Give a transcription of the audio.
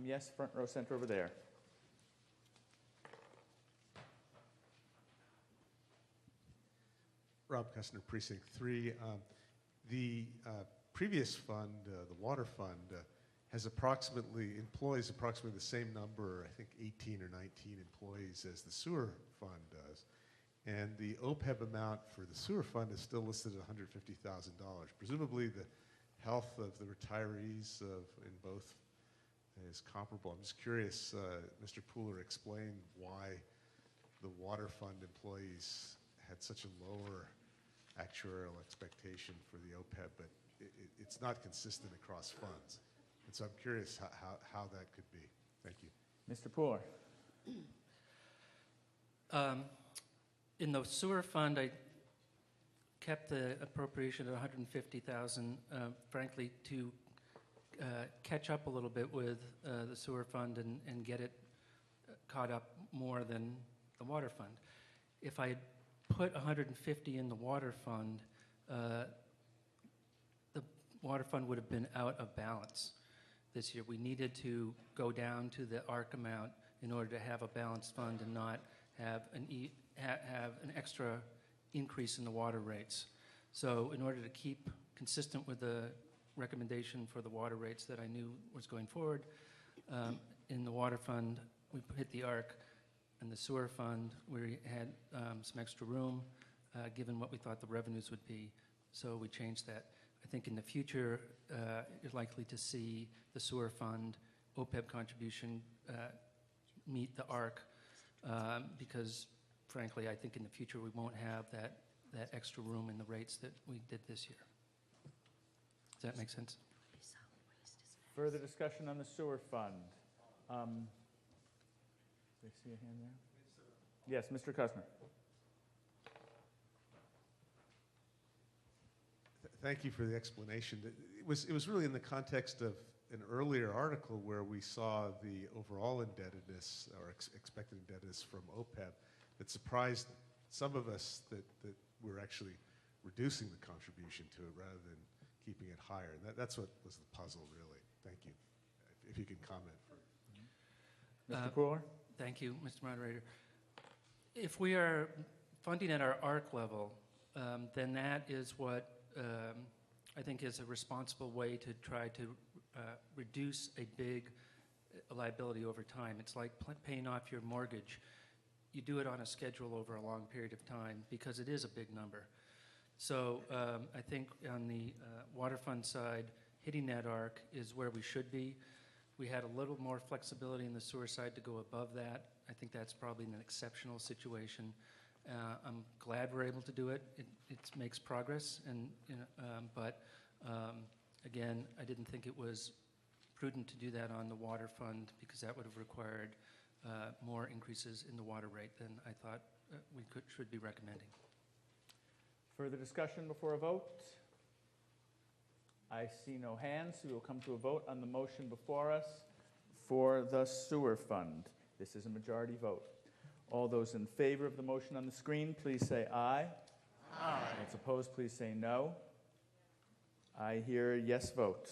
Yes, front row center over there. Rob Presner, Precinct 3. The previous fund, the water fund, employs approximately the same number, I think 18 or 19 employees as the sewer fund does. And the OPEB amount for the sewer fund is still listed at $150,000. Presumably the health of the retirees in both is comparable. I'm just curious, Mr. Pooler explained why the water fund employees had such a lower actuarial expectation for the OPEB, but it's not consistent across funds. And so I'm curious how that could be. Thank you. Mr. Pooler. In the sewer fund, I kept the appropriation at $150,000, frankly, to catch up a little bit with the sewer fund and get it caught up more than the water fund. If I had put 150 in the water fund, the water fund would have been out of balance this year. We needed to go down to the ARC amount in order to have a balanced fund and not have an extra increase in the water rates. So in order to keep consistent with the recommendation for the water rates that I knew was going forward, in the water fund, we hit the ARC. In the sewer fund, we had some extra room, given what we thought the revenues would be, so we changed that. I think in the future, you're likely to see the sewer fund OPEB contribution meet the ARC, because, frankly, I think in the future we won't have that extra room in the rates that we did this year. Does that make sense? Further discussion on the sewer fund. Do I see a hand there? Yes, Mr. Kusner. Thank you for the explanation. It was really in the context of an earlier article where we saw the overall indebtedness or expected indebtedness from OPEB that surprised some of us that we're actually reducing the contribution to it rather than keeping it higher. That's what was the puzzle, really. Thank you. If you can comment. Mr. Pooler? Thank you, Mr. Moderator. If we are funding at our ARC level, then that is what I think is a responsible way to try to reduce a big liability over time. It's like paying off your mortgage. You do it on a schedule over a long period of time because it is a big number. So I think on the water fund side, hitting that ARC is where we should be. We had a little more flexibility in the sewer side to go above that. I think that's probably an exceptional situation. I'm glad we're able to do it. It makes progress, and but again, I didn't think it was prudent to do that on the water fund because that would have required more increases in the water rate than I thought we should be recommending. Further discussion before a vote? I see no hands, so we will come to a vote on the motion before us for the sewer fund. This is a majority vote. All those in favor of the motion on the screen, please say aye. Aye. Those opposed, please say no. I hear yes vote.